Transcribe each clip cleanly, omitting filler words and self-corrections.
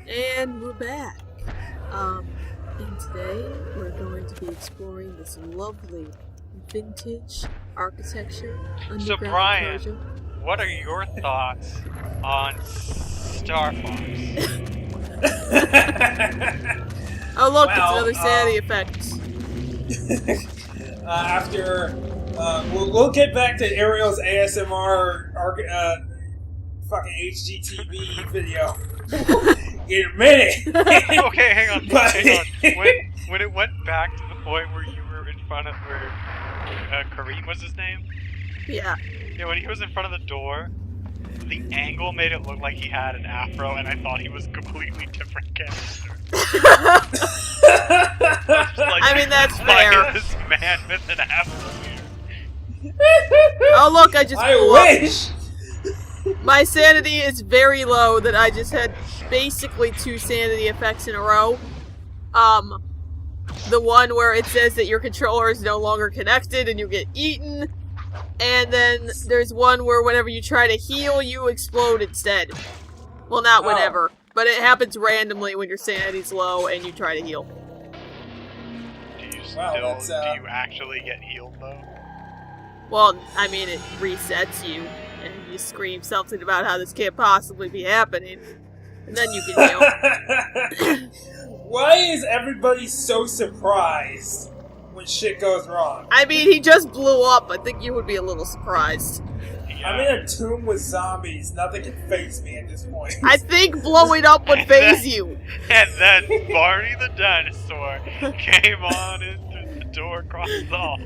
And we're back. And today we're going to be exploring this lovely vintage architecture. So Brian, what are your thoughts on Star Fox? Oh look, it's another sanity effect. We'll get back to Ariel's ASMR fucking HGTV video in a minute. Okay, hang on. When it went back to the point where you were in front of where Kareem was his name? Yeah. Yeah, when he was in front of the door, the angle made it look like he had an afro, and I thought he was a completely different character. I mean, that's fair. This man with an afro here. Oh look, I just blew wish! up. My sanity is very low that I just had basically 2 sanity effects in a row. The one where it says that your controller is no longer connected and you get eaten. And then there's one where whenever you try to heal, you explode instead. Well, not whenever, but it happens randomly when your sanity's low and you try to heal. Do you actually get healed, though? Well, I mean, it resets you, and you scream something about how this can't possibly be happening, and then you can heal. Why is everybody so surprised when shit goes wrong? I mean, he just blew up. I think you would be a little surprised. Yeah. I'm in a tomb with zombies. Nothing can faze me at this point. I think blowing up would faze you. And then Barney the dinosaur came on into the door across the hall.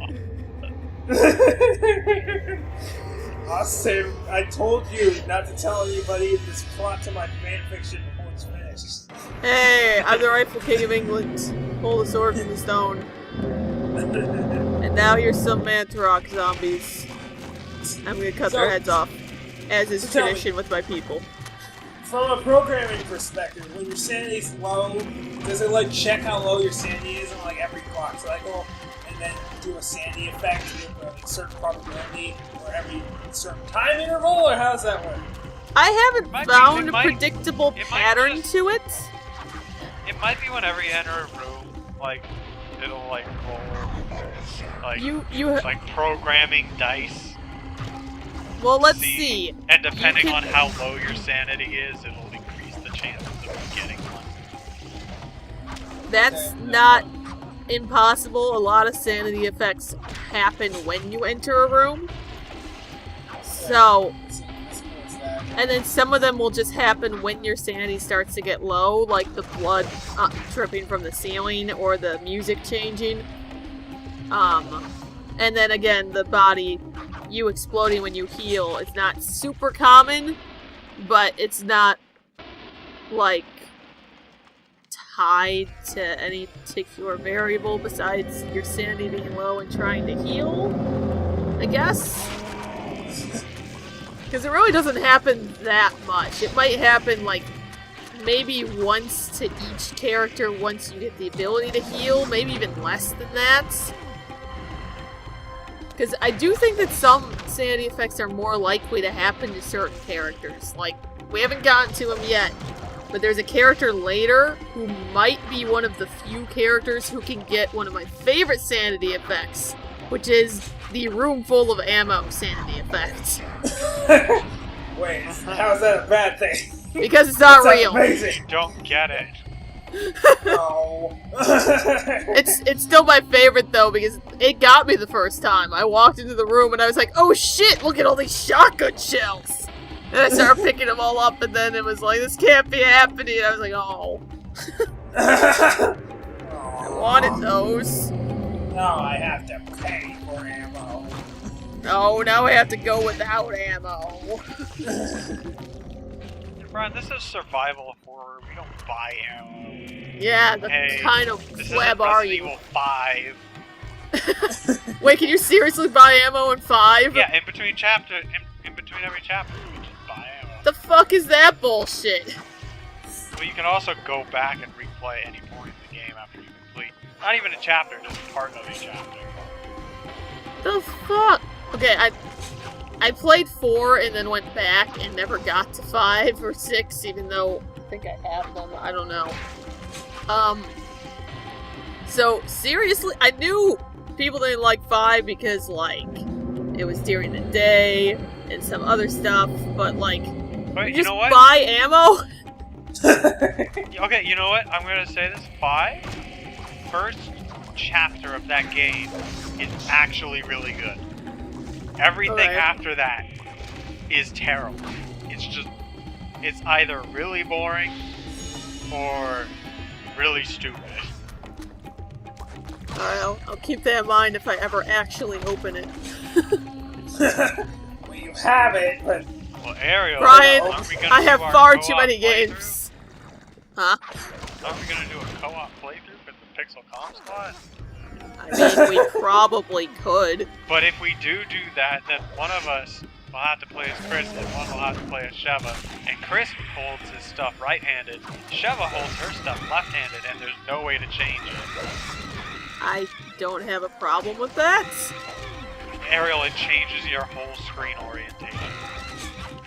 Austin, I told you not to tell anybody this plot to my fanfiction before it's finished. Hey, I'm the rightful king of England. Pull the sword from the stone. And now here's some Mantarok zombies. I'm gonna cut their heads off, as is tradition with my people. From a programming perspective, when your sanity's low, does it like check how low your sanity is on like every clock cycle, and then do a sanity effect with a certain probability or every certain time interval, or how does that work? I haven't found a predictable pattern to it. It might be whenever you enter a room, like it'll like roll, like like programming dice. Well, let's see. And depending on how low your sanity is, it'll increase the chances of you getting one. That's not impossible. A lot of sanity effects happen when you enter a room. So, and then some of them will just happen when your sanity starts to get low, like the blood dripping from the ceiling or the music changing. And then again, the body, you exploding when you heal is not super common, but it's not, like, tied to any particular variable besides your sanity being low and trying to heal, I guess? Because it really doesn't happen that much. It might happen, like, maybe once to each character once you get the ability to heal, maybe even less than that. Because I do think that some sanity effects are more likely to happen to certain characters. Like, we haven't gotten to them yet, but there's a character later who might be one of the few characters who can get one of my favorite sanity effects, which is the room full of ammo sanity effect. Wait, how is that a bad thing? Because it's not real. Amazing. Don't get it. No. It's still my favorite though because it got me the first time. I walked into the room and I was like, oh shit, look at all these shotgun shells. And I started picking them all up and then it was like, this can't be happening. And I was like, oh. I wanted those. Now I have to pay for ammo. Oh, now I have to go without ammo. Brian, this is survival horror. We don't buy ammo. Yeah, the kind of pleb are you? Evil 5. Wait, can you seriously buy ammo in 5? Yeah, in between every chapter, you just buy ammo. The fuck is that bullshit? Well, you can also go back and replay any point in the game after you complete. Not even a chapter, just part of a chapter. The fuck? Okay, I played 4 and then went back and never got to 5 or 6, even though think I have them. I don't know. So, seriously, I knew people didn't like 5 because, like, it was during the day and some other stuff, but, like, Wait, you know what? buy ammo? Okay, you know what? I'm gonna say this. 5, first chapter of that game is actually really good. Everything after that is terrible. It's either really boring or really stupid. Alright, I'll keep that in mind if I ever actually open it. Well, you have it, but... Well, Ariel, Brian, aren't we gonna I do have our far too co-op many playthrough? games. Huh? Aren't we gonna do a co-op playthrough with the Pixel Comp Squad? I mean, we probably could. But if we do that, then one of us will have to play as Chris and one will have to play as Sheva. And Chris holds his stuff right-handed, Sheva holds her stuff left-handed, and there's no way to change it. I don't have a problem with that. Ariel, it changes your whole screen orientation.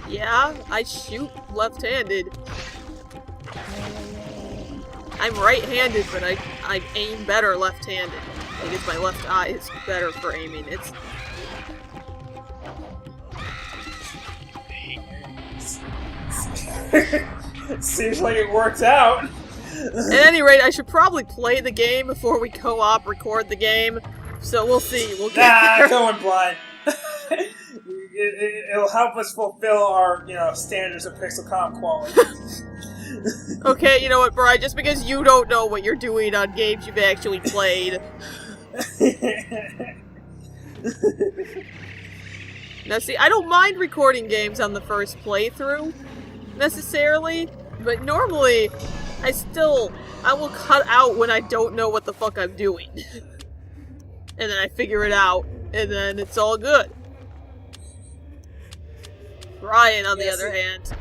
Yeah, I shoot left-handed. I'm right-handed, but I aim better left-handed. Because my left eye is better for aiming. It's... Seems like it works out. At any rate, I should probably play the game before we co-op record the game. So we'll see. We'll get there. Going blind. It'll help us fulfill our, standards of Pixel Comp quality. Okay, you know what, Brian? Just because you don't know what you're doing on games you've actually played. Now, see, I don't mind recording games on the first playthrough, necessarily, but normally, I will cut out when I don't know what the fuck I'm doing. And then I figure it out, and then it's all good. Brian, on the other hand...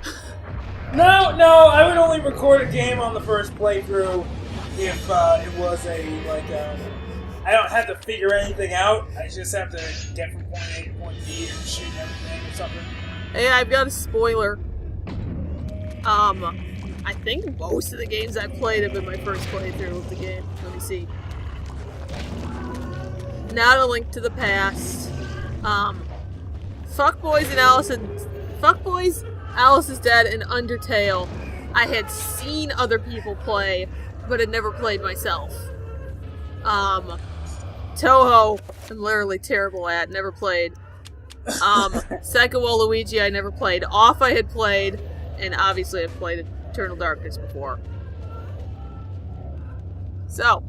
No, I would only record a game on the first playthrough if it was I don't have to figure anything out. I just have to get from point A to point B and shoot everything or something. Hey, I've got a spoiler. I think most of the games I've played have been my first playthrough of the game. Let me see. Not A Link to the Past. Fuckboys, Alice is Dead, and Undertale. I had seen other people play, but had never played myself. Toho, I'm literally terrible at, never played. Psycho Waluigi, I never played. Off, I had played, and obviously I've played Eternal Darkness before. So.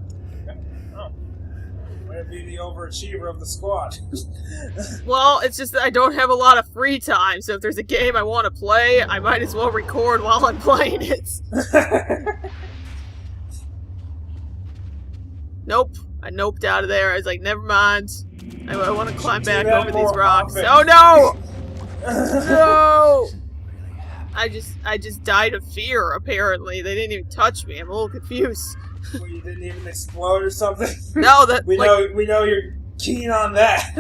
Way to be the overachiever of the squad. Well, it's just that I don't have a lot of free time, so if there's a game I want to play, I might as well record while I'm playing it. Nope. I noped out of there. I was like, never mind. I want to climb back over these rocks. Oh no! No! I just died of fear, apparently. They didn't even touch me. I'm a little confused. Well, you didn't even explode or something? No, that... we know you're keen on that.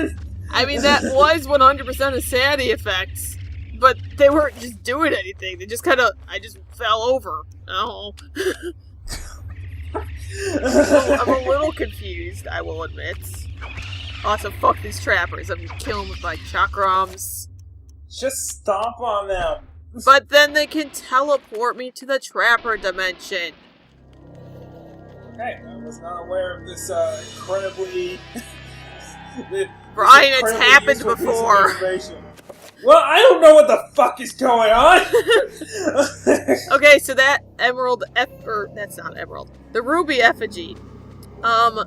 I mean, that was 100% a sanity effects. But they weren't just doing anything. They just I just fell over. Oh. I'm a little confused, I will admit. Also, fuck these trappers. I'm gonna kill them with my chakrams. Just stomp on them. But then they can teleport me to the trapper dimension. Okay, I was not aware of this incredibly... Brian, it's happened before. Well, I don't know what the fuck is going on! Okay, so that emerald that's not emerald. The ruby effigy. Him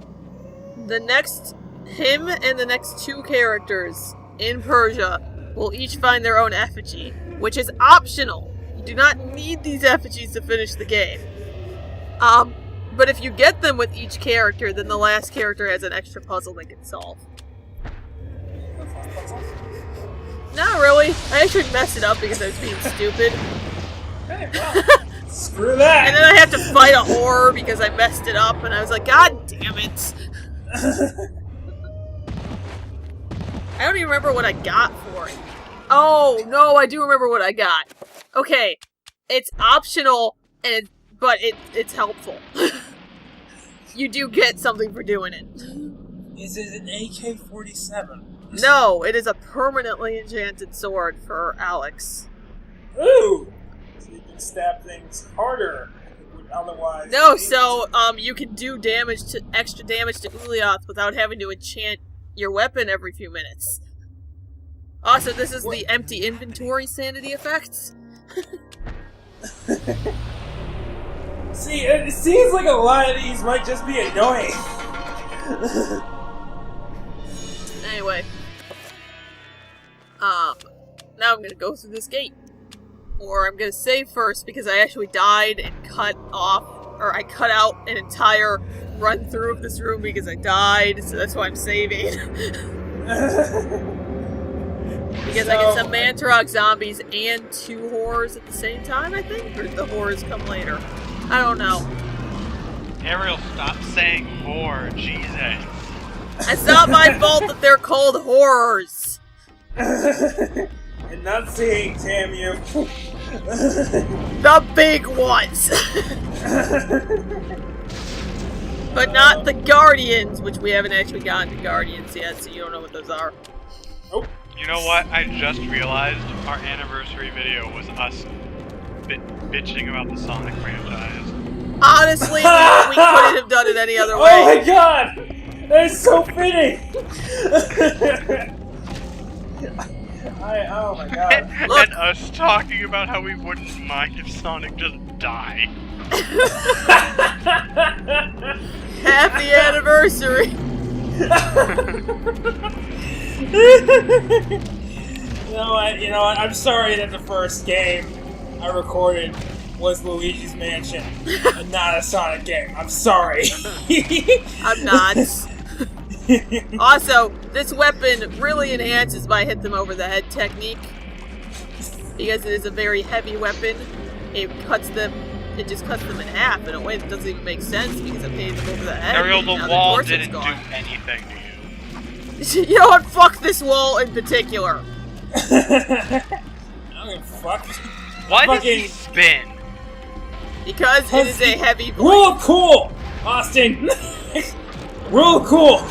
and the next 2 characters in Persia will each find their own effigy, which is optional. You do not need these effigies to finish the game. But if you get them with each character, then the last character has an extra puzzle they can solve. Not really. I actually messed it up because I was being stupid. Okay, well, screw that! And then I had to fight a horror because I messed it up, and I was like, God damn it! I don't even remember what I got for it. Oh, no, I do remember what I got. Okay, it's optional, but it's helpful. You do get something for doing it. Is it an AK-47? No, it is a permanently enchanted sword for Alex. Ooh! So you can stab things harder than you would otherwise. No, so you can do extra damage to Ulyaoth without having to enchant your weapon every few minutes. Also, this is the empty inventory sanity effects. See, it seems like a lot of these might just be annoying. Anyway. Now I'm gonna go through this gate. Or I'm gonna save first because I actually died and I cut out an entire run through of this room because I died, so that's why I'm saving. Because I get some Mantarok zombies and 2 horrors at the same time, I think? Or did the horrors come later? I don't know. Ariel, stop saying whore, Jesus. It's not my fault that they're called horrors! Enunciate, damn you. The big ones! But not the Guardians, which we haven't actually gotten to Guardians yet, so you don't know what those are. Oh. You know what? I just realized our anniversary video was us bitching about the Sonic franchise. Honestly, we couldn't have done it any other way. Oh my god! That is so fitting! Oh my god. And us talking about how we wouldn't mind if Sonic just died. Happy anniversary! You know what? I'm sorry that the first game I recorded was Luigi's Mansion and not a Sonic game. I'm sorry. I'm not. Also, this weapon really enhances my hit them over the head technique. Because it is a very heavy weapon. It just cuts them in half in a way that doesn't even make sense because I'm hitting them over the head. Ariel, the wall didn't do gone. anything to you. You know what? Fuck this wall in particular. I don't give a fuck. Why does he spin? Because it is a heavy blade. Rule of cool, Austin. Rule of cool.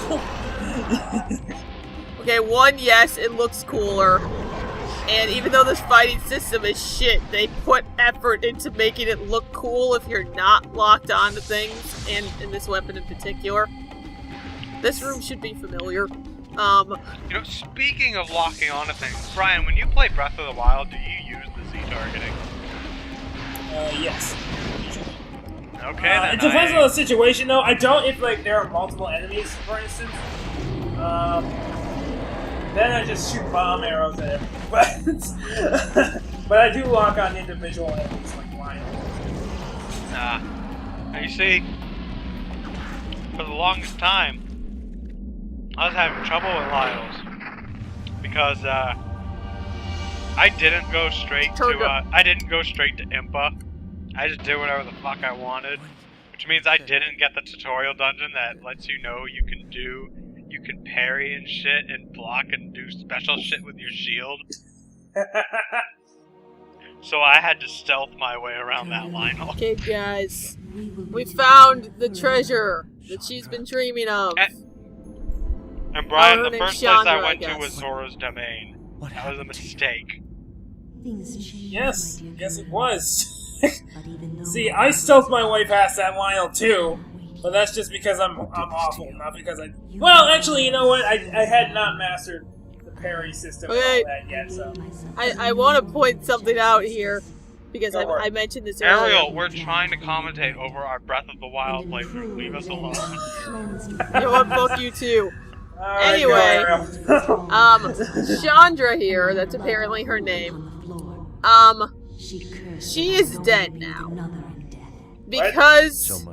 Okay, one, yes, it looks cooler. And even though this fighting system is shit, they put effort into making it look cool if you're not locked onto things, and in this weapon in particular. This room should be familiar. You know, speaking of locking onto things, Brian, when you play Breath of the Wild, do you use the Z targeting? Yes. Okay, then it depends on the situation, though. I don't if, like, there are multiple enemies, for instance. Then I just shoot bomb arrows at everything. But I do lock on individual enemies, like Lionel. Now, you see, for the longest time, I was having trouble with Lionels. Because, I didn't go straight to Impa. I just did whatever the fuck I wanted. Which means I didn't get the tutorial dungeon that lets you know you can parry and shit and block and do special shit with your shield. So I had to stealth my way around that Lionel. Okay, guys. We found the treasure that she's been dreaming of. And Brian, the first place I Chandra, went to was Zora's Domain. That was a mistake. Yes, it was. See, I stealthed my way past that Lionel too, but that's just because I'm awful, not because I... Well, actually, you know what? I had not mastered the parry system and all that yet, so... I want to point something out here, because I mentioned this earlier. Ariel, we're trying to commentate over our Breath of the Wild playthrough. Leave us alone. You know what? Fuck you too. Right, Anyway, Chandra here, that's apparently her name, she is dead now. Because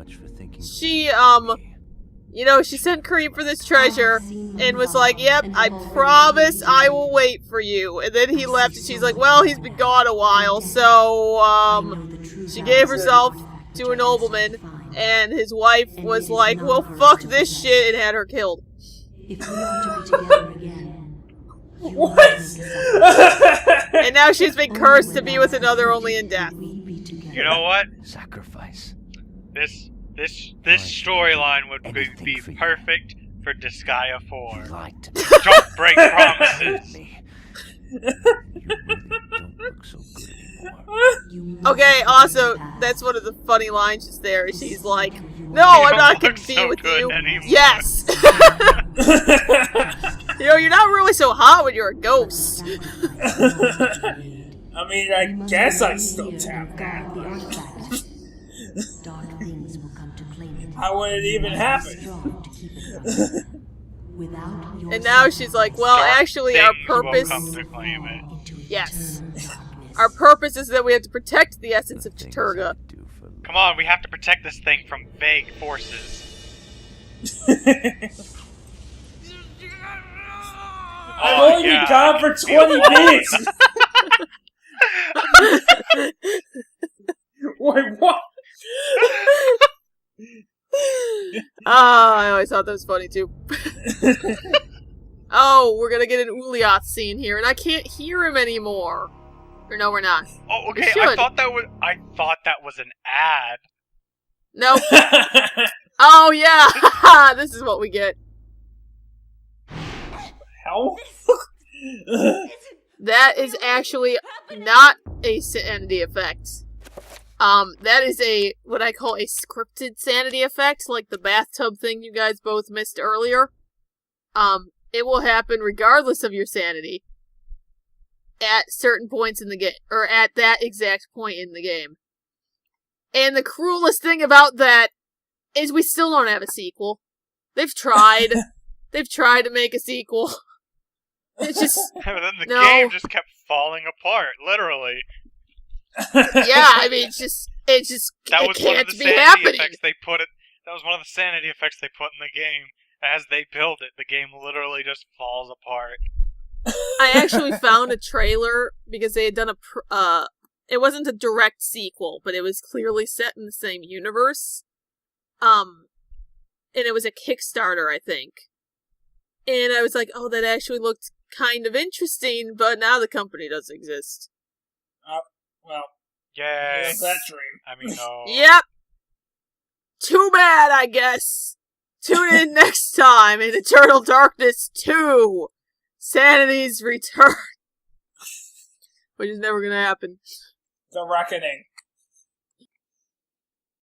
she, you know, she sent Kareem for this treasure and was like, yep, I promise I will wait for you. And then he left and she's like, well, he's been gone a while, so, she gave herself to a nobleman and his wife was like, well, fuck this shit, and had her killed. If we are to be together again. What? And now she's been cursed to be with another only in death. We be together. together. You know what? Sacrifice. This storyline would be perfect for Disgaea 4. Light. Don't break promises. Me. You really don't look so good anymore. You must Okay, forget also, the past. that's one of the funny lines just there. She's like, You no, You I'm don't not gonna look be so with good you. anymore. Yes! You know, you're not really so hot when you're a ghost. Sacrifice I mean, I You must guess I remain still here to tap guard the that. artifact. Dark things will come to claim it. How would it even You must be happen? strong to keep it from them. Without your And now she's like, well, Dark actually, our things will purpose... come to claim it. into Yes. eternal darkness. Our purpose is that we have to protect the essence of Things Taturga. I do for love. Come on, we have to protect this thing from vague forces. I've Oh, only yeah, been gone I for can feel 20 it. minutes! Wait, what? I always thought that was funny too. Oh, we're gonna get an Uliath scene here, and I can't hear him anymore. Or no, we're not. Oh, We okay. should. I thought that was an ad. Nope. Oh yeah, this is what we get. Hell? That is actually not a sanity effect. That is what I call a scripted sanity effect, like the bathtub thing you guys both missed earlier. It will happen regardless of your sanity at certain points in the game, or at that exact point in the game. And the cruelest thing about that is we still don't have a sequel. They've tried. They've tried to make a sequel. It's just, And then the No. game just kept falling apart, literally. yeah, I mean, it That it was one of can't the be sanity happening. effects they put it. That was one of the sanity effects they put in the game. As they build it, the game literally just falls apart. I actually found a trailer because they had done it wasn't a direct sequel, but it was clearly set in the same universe. And it was a Kickstarter, I think. And I was like, oh, that actually looked kind of interesting, but now the company doesn't exist. Well, Yay. what's that dream? I mean, no. Yep. Too bad, I guess. Tune in next time in Eternal Darkness 2. Sanity's Return. Which is never gonna happen. The Reckoning.